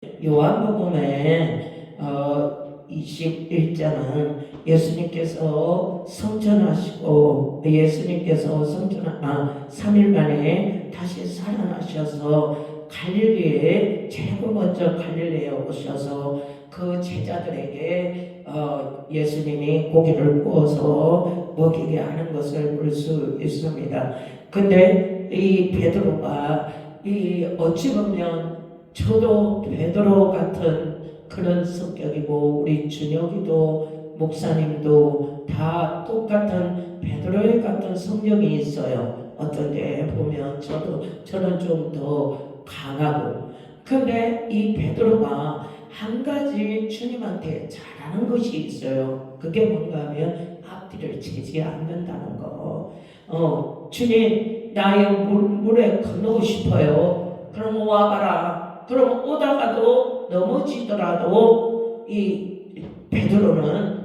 요한복음의 21장은 예수님께서 성천하시고 3일 만에 다시 살아나셔서 갈릴리에 제일 먼저 갈릴리에 오셔서 그 제자들에게 예수님이 고기를 구워서 먹이게 하는 것을 볼 수 있습니다. 근데 이 베드로가 어찌 보면 저도 베드로 같은 그런 성격이고 우리 준혁이도 목사님도 다 똑같은 베드로의 같은 성격이 있어요. 어떤 데 보면 저는 좀 더 강하고, 근데 이 베드로가 한 가지 주님한테 잘하는 것이 있어요. 그게 뭔가 하면 앞뒤를 치지 않는다는 거. 주님 나의 물에 건너고 싶어요. 그럼 와봐라. 그럼 오다가도 넘어지더라도 이 베드로는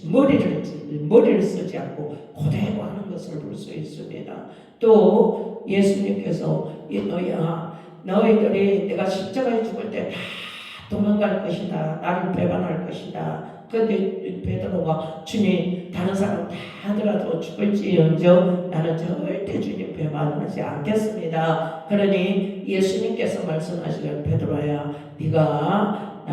머리를 쓰지 않고 그대로 하는 것을 볼 수 있습니다. 또 예수님께서 너희들이 내가 십자가에 죽을 때 다 도망갈 것이다. 나를 배반할 것이다. 그런데 베드로가 주님 다른 사람 다 하더라도 죽을지언정 나는 절대 주님 배반하지 않겠습니다. 그러니 예수님께서 말씀하시길 베드로야 네가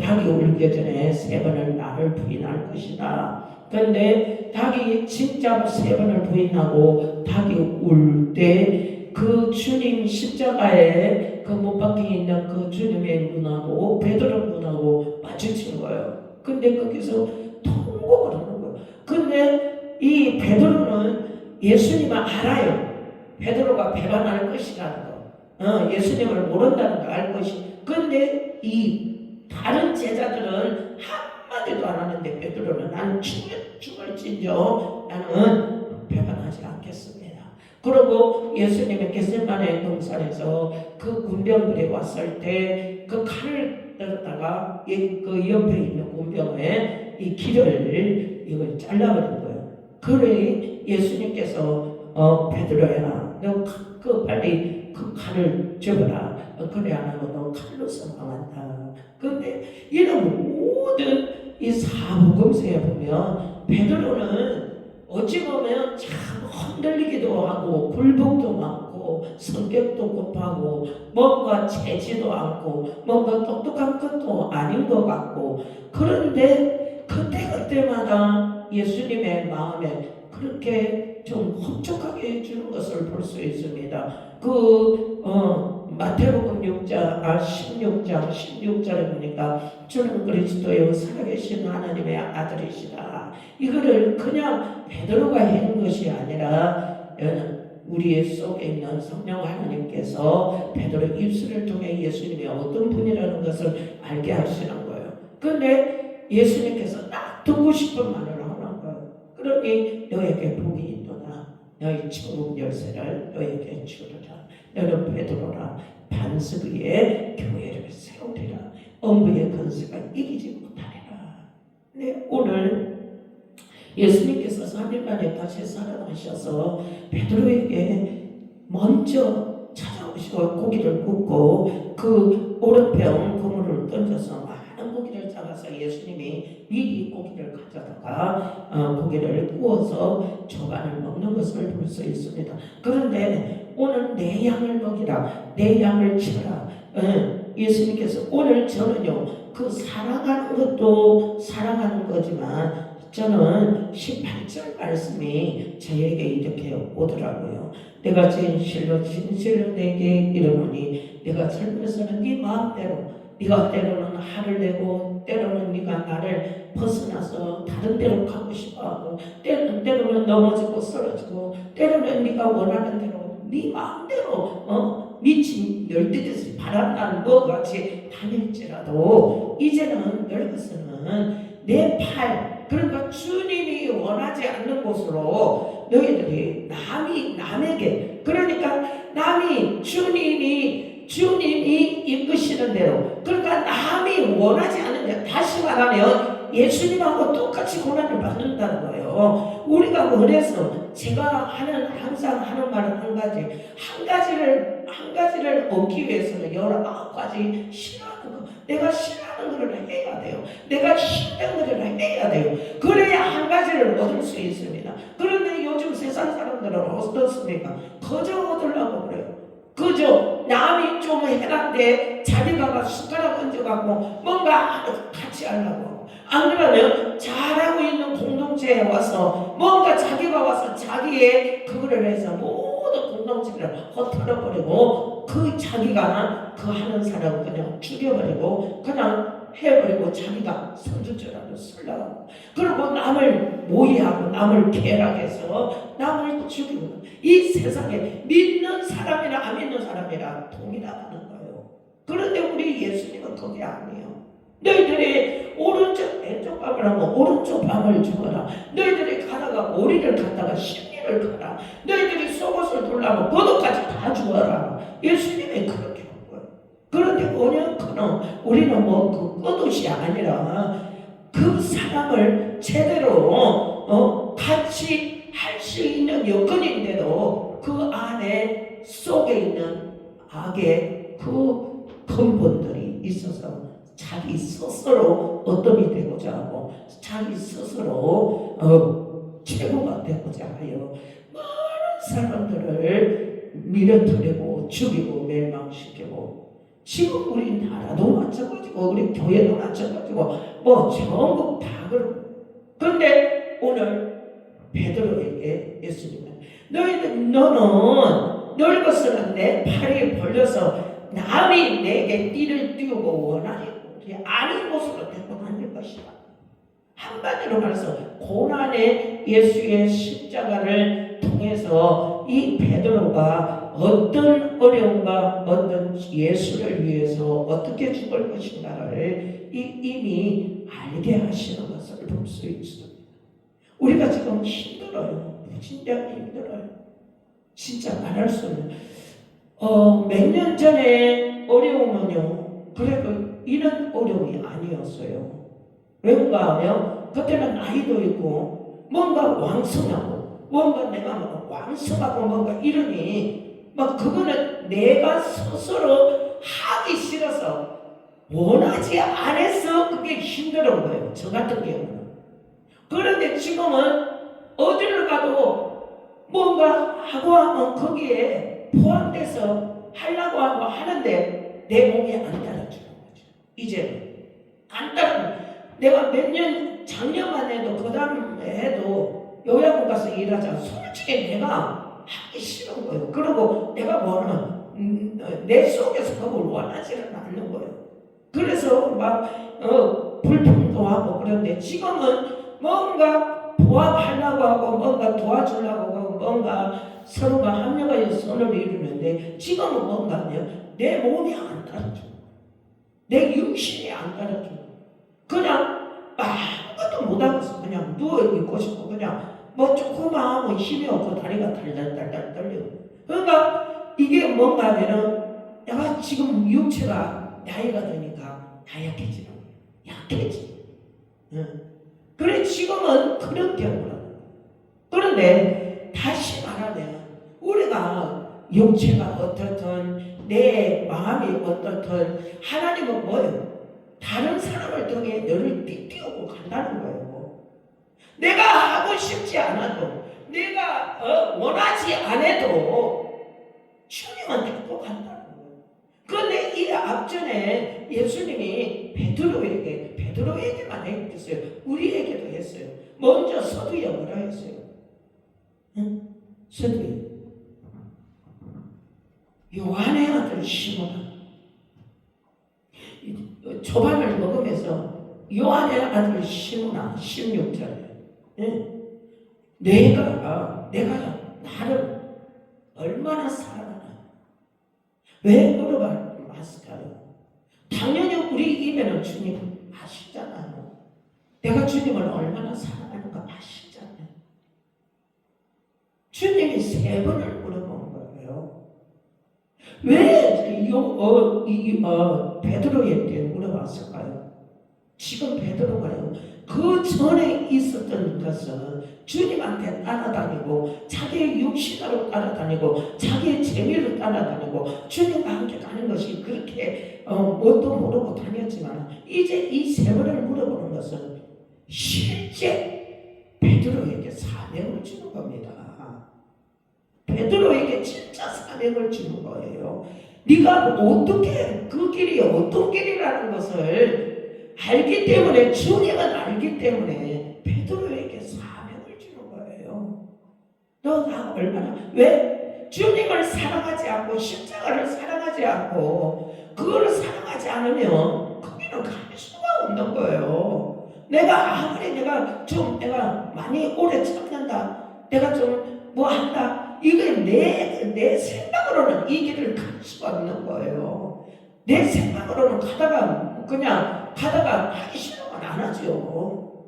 닭이 울기 전에 3번을 나를 부인할 것이다. 그런데 닭이 진짜 3번을 부인하고 닭이 울 때 그 주님 십자가에 그 못 박혀 있는 그 주님의 눈하고 베드로 눈하고 마주친 거예요. 근데 거기서 통곡을 하는 거예요. 근데 이 베드로는 예수님을 알아요. 베드로가 배반할 것이라는 거, 예수님을 모른다는 걸 알 것이. 근데 이 다른 제자들은 한마디도 안 하는데 베드로는 나는 죽을진저 나는 배반하지 않겠습니다. 그리고 예수님의 겟세마네 동산에서 그 군병들이 왔을 때 그 칼을 들었다가 그 옆에 있는 군병에 이 길을 이걸 잘라버린 거예요. 그래 예수님께서 베드로야 너 그 빨리 그 칼을 접어라. 그래 안 하고 너 칼로서 망한다. 근데 이런 모든 이 사복음서에 보면 베드로는 어찌 보면 참 흔들리기도 하고 굴복도 많고 성격도 급하고 뭔가 재지도 않고 뭔가 똑똑한 것도 아닌 것 같고, 그런데 그때마다 예수님의 마음에 그렇게 좀 흡족하게 해주는 것을 볼 수 있습니다. 마태복음 16절에 보니까 주는 그리스도요 살아계신 하나님의 아들이시다. 이거를 그냥 베드로가 하는 것이 아니라 우리 속에 있는 성령 하나님께서 베드로 입술을 통해 예수님이 어떤 분이라는 것을 알게 하시는 거예요. 그런데 예수님께서 딱 듣고 싶은 말을 하는 거예요. 그러니 너에게 복이 있도다. 너희 천국 열쇠를 너에게 주리라. 너는 베드로라. 반석 위에 교회를 세우리라. 엄부의 권세가 이기지 못하리라. 네, 오늘 예수님께서 3일 만에 다시 살아나셔서 베드로에게 먼저 찾아오시고 고기를 굽고 그 오른편 그물을 던져서 많은 고기를 잡아서 예수님이 미리 고기를 가져다가 고기를 구워서 조간을 먹는 것을 볼 수 있습니다. 그런데 오늘 내 양을 먹이라, 내 양을 치라. 예수님께서 오늘 저는요 그 사랑하는 것도 사랑하는 거지만 저는 18절 말씀이 저에게 이렇게 오더라고요. 내가 진실로 내게 이르노니 네가 살면서는 네 마음대로, 네가 때로는 화를 내고 때로는 네가 나를 벗어나서 다른 데로 가고 싶어하고 때로는 넘어지고 쓰러지고 때로는 네가 원하는 대로 네 마음대로 미친 열대듯이 바람난 것 같이 다닐지라도 이제는 늙어서는 내 팔, 그러니까 주님이 원하지 않는 곳으로 너희들이 남에게, 그러니까 주님이 이끄시는 대로, 그러니까 남이 원하지 않는 대로, 다시 말하면 예수님하고 똑같이 고난을 받는다는 거예요. 우리가 원해서 제가 항상 하는 말은 한 가지를 한 가지를 얻기 위해서는 19가지 싫어하는 거, 내가 싫어하는 것을 해야 돼요. 내가 힘든 것을 해야 돼요. 그래야 한 가지를 얻을 수 있습니다. 그런데 요즘 세상 사람들은 어떻습니까? 그저 얻으려고 그래요. 그저 남이 좀 해놨는데 자기가 숟가락 얹어갖고 뭔가 같이 하려고 하고, 안 그러면 잘하고 있는 공동체에 와서 뭔가 자기가 와서 자기의 그거를 해서 모든 공동체를 헛털어버리고, 그 자기가 그 하는 사람을 그냥 죽여버리고 그냥 해버리고 자기가 선두주라도 쓰려고, 그리고 남을 모의하고 남을 계략해서 남을 죽이고, 이 세상에 믿는 사람이나 안 믿는 사람이라 동일하다는 거예요. 그런데 우리 예수님은 그게 아니에요. 너희들이 오른쪽 왼쪽 밤을 하면 오른쪽 밤을 죽어라. 너희들이 가다가 오리를 갔다가 십리를 가라. 너희들이 속옷을 돌라면 겉옷까지 다 죽어라. 예수님이 그렇게 한 거예요. 그런데 언약은 우리는 그 겉옷이 아니라 그 사람을 제대로 같이 할 수 있는 여건인데도 그 안에 속에 있는 악의 그 근본들이 있어서 자기 스스로 어둠이 되고자 하고 자기 스스로 최고가 되고자 하여 많은 사람들을 밀어뜨리고 죽이고 멸망시키고, 지금 우리 나라도 마찬가지고 우리 교회도 마찬가지고 전국 다 그러고. 그런데 오늘 베드로에게 예수님은 너는 늙었으면 내 팔이 벌려서 남이 내게 띠를 띄우고 원하니 아닌 곳으로 데리고 다닐 것이다. 한마디로 말해서 고난의 예수의 십자가를 통해서 이 베드로가 어떤 어려움과 어떤 예수를 위해서 어떻게 죽을 것인가를 이미 알게 하시는 것을 볼 수 있습니다. 우리가 지금 힘들어요. 진짜 힘들어요. 진짜 말할 수 없는. 몇 년 전에 어려움은요, 그래도 이런 어려움이 아니었어요. 왜인가 하면 그때는 나이도 있고 뭔가 왕성하고 뭔가 내가 왕성하고 뭔가 이러니 그거는 내가 스스로 하기 싫어서 원하지 않아서 그게 힘들은 거예요. 저 같은 경우는. 그런데 지금은 어디를 가도 뭔가 하고 하면 거기에 포함돼서 하려고 하고 하는데 내 몸이 안 따라주는 거죠. 이제는 안 따라. 내가 몇 년 작년만 해도 그 다음에 해도 요양원 가서 일하자. 솔직히 내가 하기 싫은 거예요. 그리고 내가 내 속에서 그걸 원하지는 않는 거예요. 그래서 불평도 하고. 그런데 지금은 뭔가 부합하려고 하고 뭔가 도와주려고 하고 뭔가 서로가 합력하여 선을 이루는데, 지금은 뭔가 하면 내 몸이 안 따라줘. 내 육신이 안 따라줘. 그냥 아무것도 못하고서 그냥 누워있고 싶고 그냥 조금만 하면 힘이 없고 다리가 달달달달 떨려. 그러니까 이게 뭔가 하면은 내가 지금 육체가 나이가 드니까 다 약해지는 거야. 약해지. 그래 지금은 그런 경우라. 그런데 다시 말하면 우리가 육체가 어떻든 내 마음이 어떻든 하나님은 뭐예요? 다른 사람을 통해 너를 띄우고 간다는 거예요. 내가 하고 싶지 않아도 내가 원하지 않아도 주님은 데리고 간다는 거예요. 그런데 이 앞전에 예수님이 베드로에게만 했어요. 우리에게도 했어요. 먼저 서두에 뭐라 했어요? 서두에 요한의 아들 시몬아, 초반을 먹으면서 요한의 아들 시몬아 16절에 내가 나를 얼마나 사랑하나. 왜 물어봤을까요? 당연히 우리 입에는 주님 아시잖아요. 내가 주님을 얼마나 사랑하는가 아시잖아요. 주님이 3번을 물어본 거예요. 왜 베드로에게 물어봤을까요? 지금 베드로가요, 그 전에 있었던 것은 주님한테 따라다니고 자기의 육신으로 따라다니고 자기의 재미로 따라다니고 주님과 함께 가는 것이 그렇게 뭣도 모르고 다녔지만 이제 이 세 번을 물어보는 것은 실제 베드로에게 사명을 주는 겁니다. 베드로에게 진짜 사명을 주는 거예요. 네가 어떻게 그 길이 어떤 길이라는 것을 알기 때문에 주님은 알기 때문에 베드로에게 사명을 주는 거예요. 너 나 얼마나 왜 주님을 사랑하지 않고 십자가를 사랑하지 않고 그거를 사랑하지 않으면 거기는 갈 수가 없는 거예요. 내가 많이 오래 참는다. 내가 좀 뭐 한다. 이게 내 생각으로는 이 길을 갈 수가 없는 거예요. 내 생각으로는 그냥 가다가 하기 싫으면 안 하죠.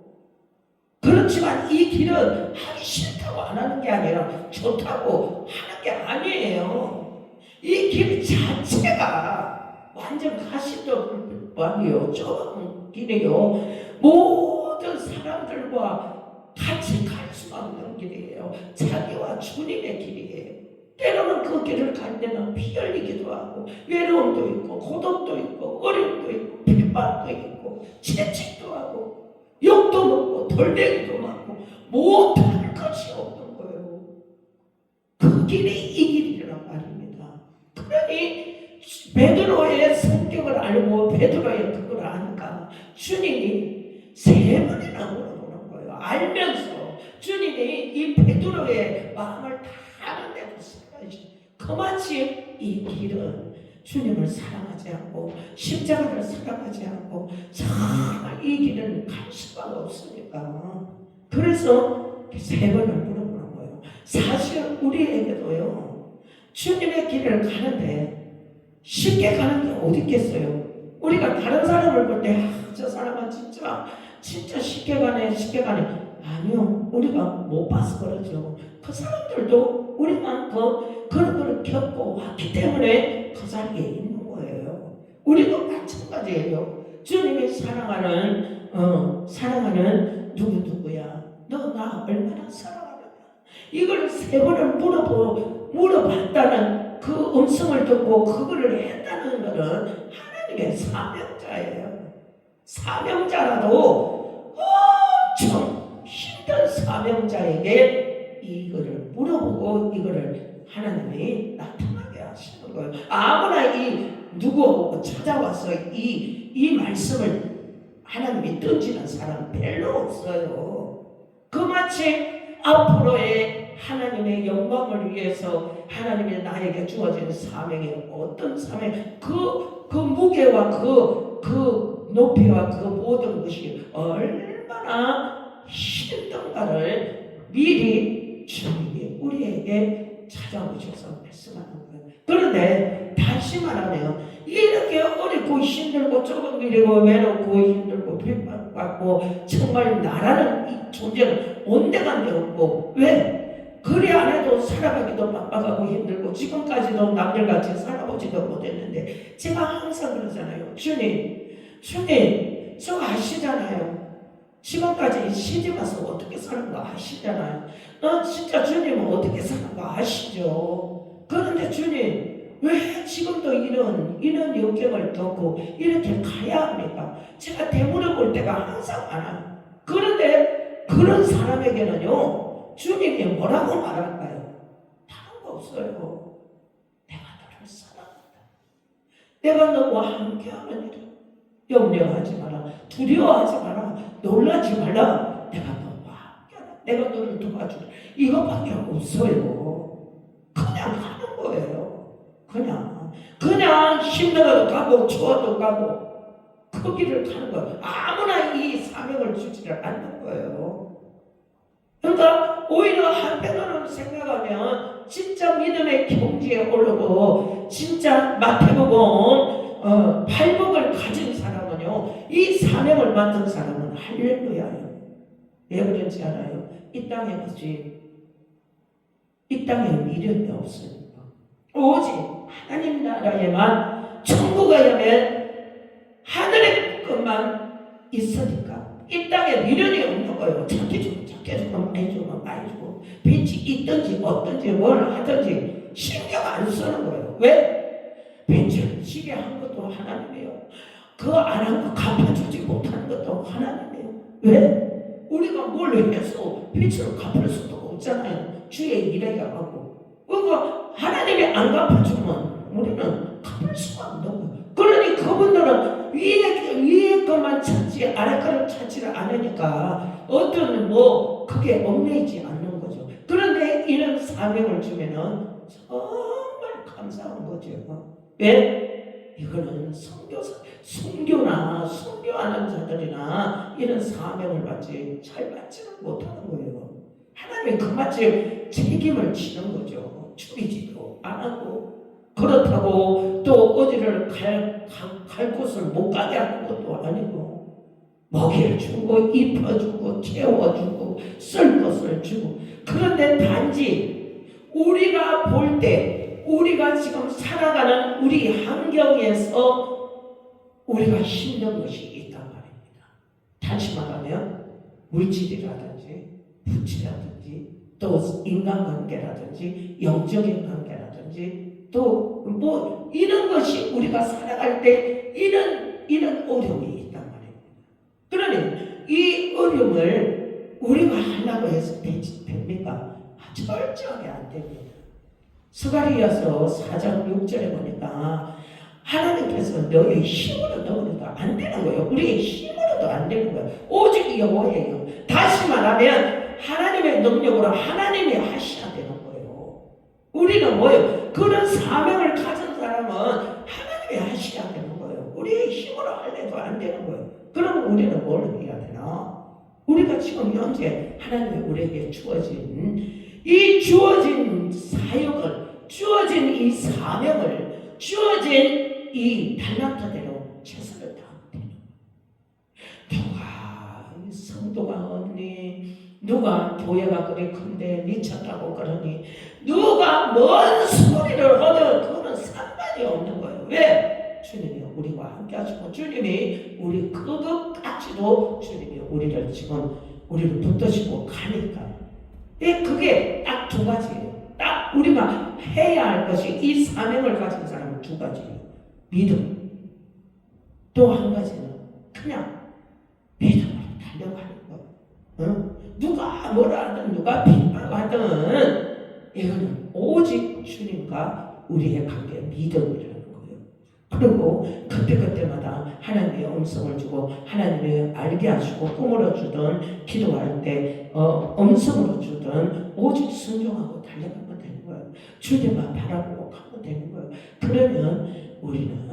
그렇지만 이 길은 하기 싫다고 안 하는 게 아니라 좋다고 하는 게 아니에요. 이 길 자체가 완전 가시적인 아니요, 좁은 길이요. 모든 사람들과 같이 갈 수가 없는 길이에요. 자기와 주님의 길이에요. 때로는 그 길을 갈 때는 피 흘리기도 하고 외로움도 있고 고독도 있고 어려움도 있고 핍박도 있고 채찍도 하고 욕도 먹고 돌멩이도 맞고 못할 것이 없는 거예요. 그 길이 이 길이란 말입니다. 그러니 베드로의 성격을 알고 베드로의 그걸 아니까 주님이 세 번이나 물어보는 거예요. 알면서 주님이 이 베드로의 마음을 다 아는데도 그마치 이 길은 주님을 사랑하지 않고 십자가를 사랑하지 않고 정말 이 길은 갈 수가 없으니까 그래서 세 번을 물어보는 거예요. 사실 우리에게도요 주님의 길을 가는데 쉽게 가는 게 어디 있겠어요. 우리가 다른 사람을 볼 때 저 사람은 진짜 쉽게 가네 아니요, 우리가 못 봐서 그러죠. 그 사람들도 우리만큼 그런 걸 겪고 왔기 때문에 그 자리에 있는 거예요. 우리도 마찬가지예요. 주님이 사랑하는 누구야? 너 나 얼마나 사랑하느냐? 이걸 세 번을 물어봤다는 그 음성을 듣고 그거를 했다는 것은 하나님의 사명자예요. 사명자라도 엄청 힘든 사명자에게 이거를 물어보고 이거를 하나님이 나타나게 하시는 거예요. 아무나 누구 찾아와서 이 말씀을 하나님이 던지는 사람 별로 없어요. 그마치 앞으로의 하나님의 영광을 위해서 하나님이 나에게 주어진 사명이 어떤 사명, 그 무게와 그 높이와 그 모든 것이 얼마나 힘든가를 미리 주님이 우리에게 찾아오셔서 말씀하는 거예요. 그런데 다시 말하면 이렇게 어렵고 힘들고 좁은 길이고 외롭고 힘들고 핍박받고 정말 나라는 이 존재는 온데간데 없고 왜? 그리 안 해도 살아가기도 빡빡하고 힘들고 지금까지도 남들같이 살아보지도 못했는데 제가 항상 그러잖아요. 주님 저 아시잖아요. 지금까지 시집 와서 어떻게 사는 거 아시잖아요. 진짜 주님은 어떻게 사는 거 아시죠. 그런데 주님 왜 지금도 이런 역경을 겪고 이렇게 가야 합니까? 제가 되물어볼 때가 항상 많아요. 그런데 그런 사람에게는요 주님이 뭐라고 말할까요? 다른 거 없어요. 내가 너를 사랑한다. 내가 너와 함께하느니라. 염려하지 마라. 두려워하지 마라. 놀라지 마라. 내가 너와 함께하라. 내가 너를 도와주라. 이것밖에 없어요. 그냥 하는 거예요. 그냥 힘들어도 가고 추워도 가고 그 길을 가는 거예요. 아무나 이 사명을 주지를 않는 거예요. 그러니까 오히려 한편으로는 생각하면 진짜 믿음의 경지에 오르고 진짜 마태복음 팔복을 가진 사람은요 이 사명을 맡은 사람은 할렐루야예요. 왜 그런지 알아요? 이 땅에 미련이 없으니까 오직 하나님 나라에만 천국에 오면 하늘의 것만 있으니까 이 땅에 미련이 없는 거예요. 작게 주면 많이 주면 많이 주고, 빚이 있든지 없든지 뭘 하든지 신경 안 쓰는 거예요. 왜? 빚을 지게 한 것도 하나님이에요. 그거 안 한 거 갚아주지 못하는 것도 하나님이에요. 왜? 우리가 뭘 해서 빚을 갚을 수도 없잖아요. 주의 일해야 하고. 그거 하나님이 안 갚아주면 우리는 갚을 수가 없는 거예요. 그러니 그분들은 위에 것만 찾지 아래 거를 찾지를 않으니까 어떤 그게 얽매이지 않는 거죠. 그런데 이런 사명을 주면은 정말 감사한 거죠. 왜? 이거는 순교하는 자들이나 이런 사명을 잘 받지는 못하는 거예요. 하나님이 그마치 책임을 지는 거죠. 죽이지도 안 하고. 그렇다고 또 어디를 갈 곳을 못 가게 하는 것도 아니고, 먹이를 주고 입혀주고 채워주고 쓸 것을 주고. 그런데 단지 우리가 볼 때, 우리가 지금 살아가는 우리 환경에서 우리가 힘든 것이 있단 말입니다. 다시 말하면 물질이라든지 부치라든지 또 인간관계라든지 영적인 관계라든지 또 이런 것이 우리가 살아갈 때 이런 어려움이 있단 말입니다. 그러니 이 어려움을 우리가 하려고 해서 됩니까? 절대하게 안 됩니다. 스가랴서 4장 6절에 보니까 하나님께서 너의 힘으로 넣어도 안 되는 거예요. 우리의 힘으로도 안 되는 거예요. 오직 여호와예요. 다시 말하면 하나님의 능력으로 하나님이 하셔야 되는 거예요. 우리는 뭐예요? 그런 사명을 가진 사람은 하나님이 하셔야 되는 거예요. 우리의 힘으로 하려도 안 되는 거예요. 그럼 우리는 뭘 해야 되나? 우리가 지금 현재 하나님이 우리에게 주어진 사역을, 주어진 이 사명을, 주어진 이 달란트대로 최선을 다하면 되는 거예요. 누가 성도가 없니? 누가 교회가 그리 큰데 미쳤다고 그러니? 누가 뭔 소리를 하든 그거는 상관이 없는 거예요. 왜? 주님이 우리와 함께 하시고, 주님이 우리 그것까지도 주님이 우리를 붙드시고 가니까. 그게 딱 두 가지예요. 딱 우리가 해야 할 것이, 이 사명을 가진 사람은 두 가지예요. 믿음. 또 한 가지는 그냥 믿음으로 달려가는 거예요. 누가 뭐라 하든 누가 핍박하든 이거는 오직 주님과 우리의 관계, 믿음이라는 거예요. 그리고 그때마다 하나님의 음성을 주고, 하나님의 알게 하시고 꿈으로 주든 기도할 때 음성으로 주든 오직 순종하고 달려가면 되는 거예요. 주님만 바라보고 가면 되는 거예요. 그러면 우리는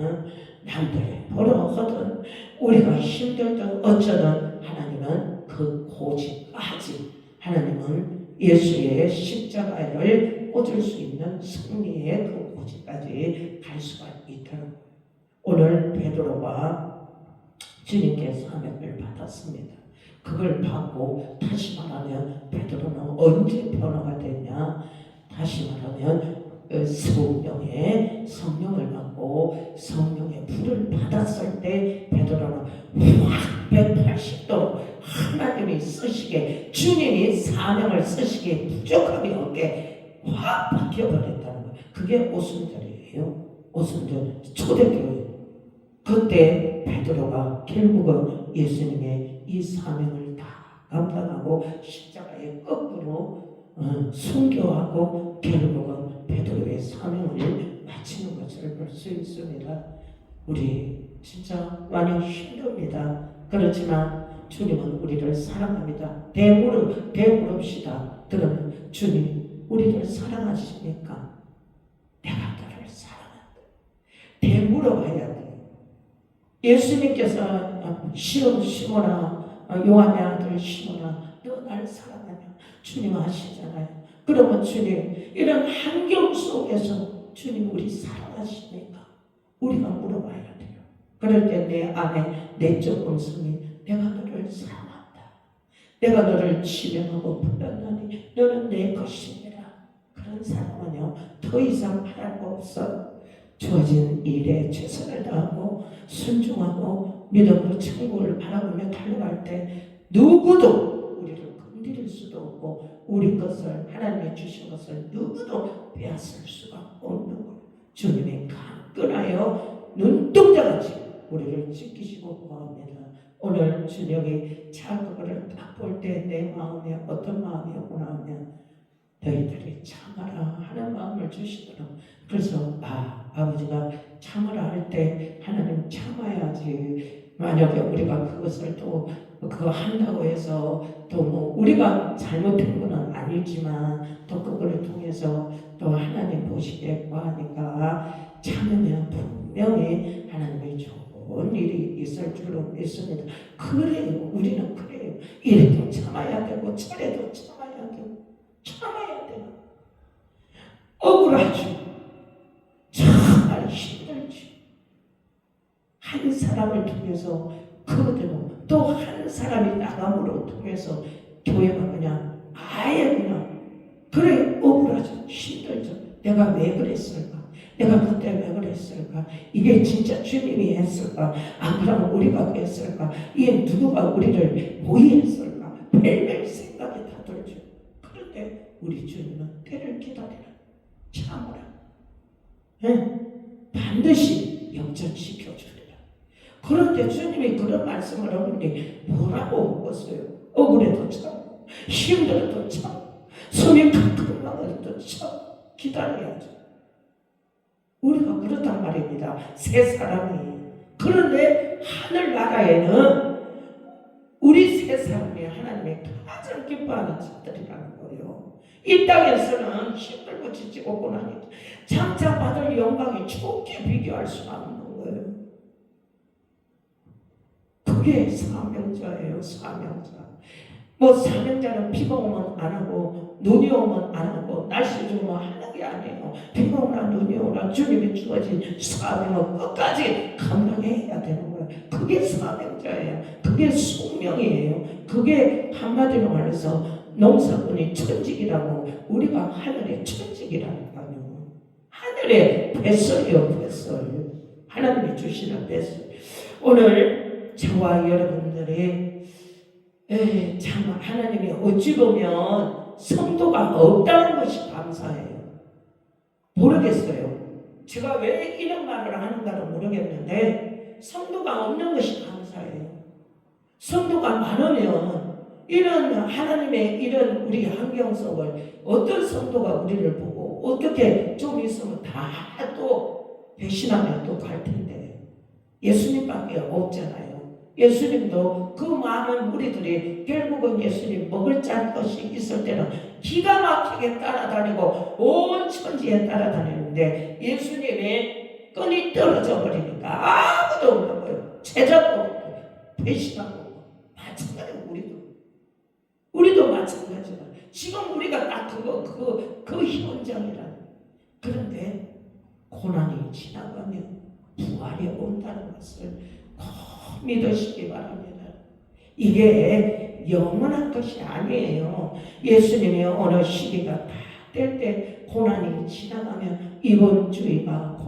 남들이 뭐라 하든, 우리가 힘들든 어쩌든 하나님은 그 고집까지, 하나님은 예수의 십자가를 꽂을 수 있는 승리의 그 고집까지 갈 수가 있도록. 오늘 베드로가 주님께 사명을 받았습니다. 그걸 받고, 다시 말하면 베드로는 언제 변화가 됐냐? 다시 말하면 성령을 받고 성령의 불을 받았을 때 베드로는 확 180도로 하나님이 쓰시게, 주님이 사명을 쓰시기에 부족함이 없게 확 바뀌어버렸다는 거예요. 그게 오순절이에요. 오순절 초대교회. 그때 베드로가 결국은 예수님의 이 사명을 다 감당하고 십자가에 거꾸로 순교하고 결국은 베드로의 사명을 마치는 것을 볼 수 있습니다. 우리 진짜 많이 힘듭니다. 그렇지만 주님은 우리를 사랑합니다. 대물읍시다. 그러면 주님 우리를 사랑하십니까? 내가 너를 사랑한다. 대물어봐야 돼. 예수님께서 시몬아, 요한의 아들 시몬아, 너 날 사랑하냐? 주님 아시잖아요. 그러면 주님, 이런 환경 속에서 주님 우리 사랑하십니까? 우리가 물어봐야 돼요. 그럴 때 내 안에 내적 음성이 내가 너를 사랑한다. 내가 너를 지명하고 불렀나니 너는 내 것이니라. 그런 사람은요, 더 이상 바랄 거 없어. 주어진 일에 최선을 다하고 순종하고 믿음으로 천국을 바라보며 달려갈 때 누구도 우리를 건드릴 수도 없고 우리 것을 하나님이 주신 것을 누구도 빼앗을 수가 없는 거예요. 주님이 강건하여 눈동자같이 우리를 지키시고 보호합니다. 오늘 주님이 참 그거를 딱 볼 때 내 마음에 어떤 마음이 오나 하면 너희들이 참아라 하는 마음을 주시더라고요. 그래서 아버지가 참아라 할 때 하나님 참아야지. 만약에 우리가 그것을 또 그거 한다고 해서 또 뭐 우리가 잘못된 건 아니지만 또 그거를 통해서 또 하나님 보시게 구하니까 참으면 분명히 하나님의 좋은 일이 있을 줄로 믿습니다. 그래요. 우리는 그래요. 이래도 참아야 되고 저래도 참아야 되고 참아야 되고 억울하지. 정말 힘들지. 한 사람을 통해서 그대로 또 한 사람이 나감으로 통해서 교회가 그냥 아예 그냥 그래 억울하죠. 힘들죠. 내가 왜 그랬을까? 내가 그때 왜 그랬을까? 이게 진짜 주님이 했을까? 안 그러면 우리가 했을까? 이게 누구가 우리를 모의했을까? 별별 생각이 다 들죠. 그런데 우리 주님은 때를 기다리라. 참으라. 반드시 역전시켜주리라. 그런데 주님이 그런 말씀을 하는데 뭐라고 먹었어요? 억울해도 참고 힘들어도 참고 숨이 칵칵 나가도 참고 기다려야죠. 우리가 그렇단 말입니다. 세 사람이. 그런데 하늘나라에는 우리 세 사람이 하나님의 가장 기뻐하는 자들이라는 거예요. 이 땅에서는 힘들고 지치고 고난이 장차 받을 영광이 좋게 비교할 수가 없는 거예요. 그게 사명자예요. 사명자. 뭐 사명자는 비가 오면 안 하고 눈이 오면 안 하고 날씨 좋으면 하는 게 아니에요. 비가 오나 눈이 오나 주님이 주어진 사명을 끝까지 감당해야 되는 거예요. 그게 사명자예요. 그게 숙명이에요. 그게 한마디로 말해서 농사꾼이 천직이라고 우리가 하늘의 천직이라니까요. 하늘의 뱃설이요 뱃설. 하나님이 주시는 뱃설. 오늘 저와 여러분들이 참 하나님이 어찌 보면 성도가 없다는 것이 감사해요. 모르겠어요. 제가 왜 이런 말을 하는가를 모르겠는데 성도가 없는 것이 감사해요. 성도가 많으면 이런 하나님의 이런 우리 환경 속을 어떤 성도가 우리를 보고 어떻게 좀 있으면 다 또 배신하면 또 갈 텐데 예수님밖에 없잖아요. 예수님도 그 많은 무리들이 결국은 예수님 먹을 짤 것이 있을 때는 기가 막히게 따라다니고 온 천지에 따라다니는데 예수님의 끈이 떨어져 버리니까 아무도 없는 거예요. 제자도 없고 배신하고 마찬가지로 우리도 마찬가지다. 지금 우리가 딱 그 현장이라. 그런데 고난이 지나가면 부활이 온다는 것을 꼭 믿으시기 바랍니다. 이게 영원한 것이 아니에요. 예수님이 어느 시기가 다 될 때 고난이 지나가면 이번 주의가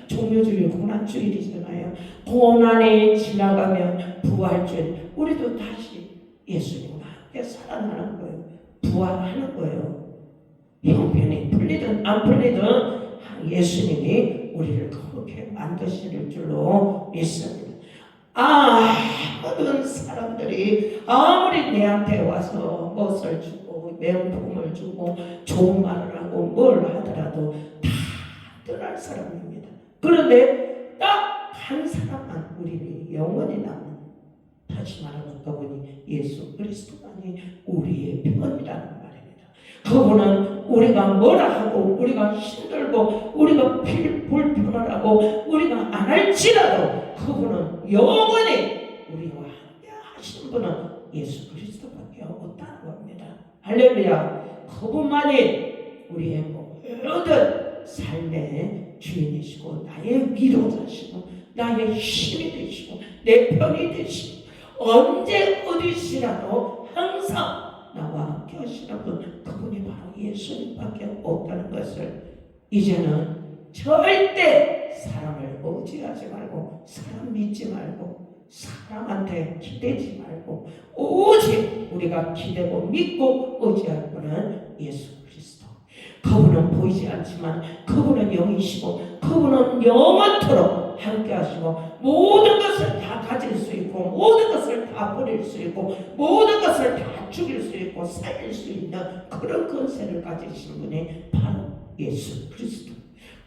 종료주일 고난주일이잖아요. 고난이 지나가면 부활주일. 우리도 다시 예수님과 함께 살아나는 거예요. 부활하는 거예요. 형편이 풀리든 안 풀리든 예수님이 우리를 그렇게 만드실 줄로 믿습니다. 모든 사람들이 아무리 내한테 와서 멋을 주고 명품을 주고 좋은 말을 하고 뭘 하더라도 다 떠날 사람입니다. 그런데 딱 한 사람만 우리는 영원히 남은, 다시 말하는 그분이 예수 그리스도만이 우리의 편이라는 말입니다. 그분은 우리가 뭐라 하고 우리가 힘들고 우리가 불편을 하고 우리가 안 할지라도 그분은 영원히 우리와 함께 하신 분은 예수 그리스도밖에 없다는 겁니다. 할렐루야. 그분만이 우리의 모든 삶의 주인이시고 나의 위로자시고 나의 힘이 되시고 내 편이 되시고 언제 어디시라도 항상 나와 함께 하시는 분, 그분이 바로 예수님밖에 없다는 것을 이제는 절대 사람을 의지하지 말고 사람 믿지 말고 사람한테 기대지 말고 오직 우리가 기대고 믿고 의지할 분은 예수 그리스도. 그분은 보이지 않지만 그분은 영이시고 그분은 영원토록 함께 하시고 모든 것을 다 가질 수 있고 모든 것을 다 버릴 수 있고 모든 것을 다 죽일 수 있고 살릴 수 있는 그런 권세를 가지신 분이 바로 예수 그리스도.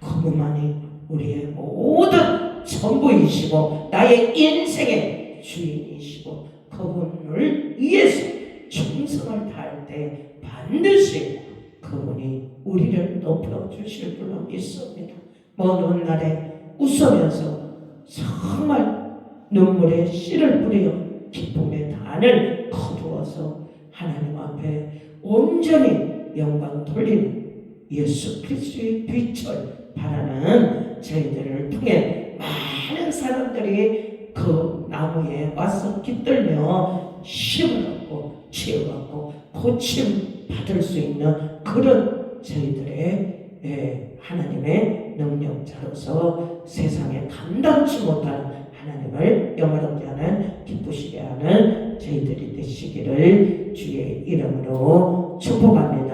그분만이 우리의 모든 전부이시고 나의 인생의 주인이시고 그분을 위해서 충성을 다할 때 반드시 그분이 우리를 높여주실 줄로 믿습니다. 먼 훗날에 웃으면서 정말 눈물에 씨를 뿌려 기쁨의 단을 거두어서 하나님 앞에 온전히 영광 돌리는 예수 그리스도의 빛을 바라는 저희들을 통해 많은 사람들이 그 나무에 와서 깃들며 힘을 얻고 치유받고 고침 받을 수 있는 그런 저희들의 하나님의 능력자로서 세상에 감당치 못한 하나님을 영원하게 하는 기쁘시게 하는 저희들이 되시기를 주의 이름으로 축복합니다.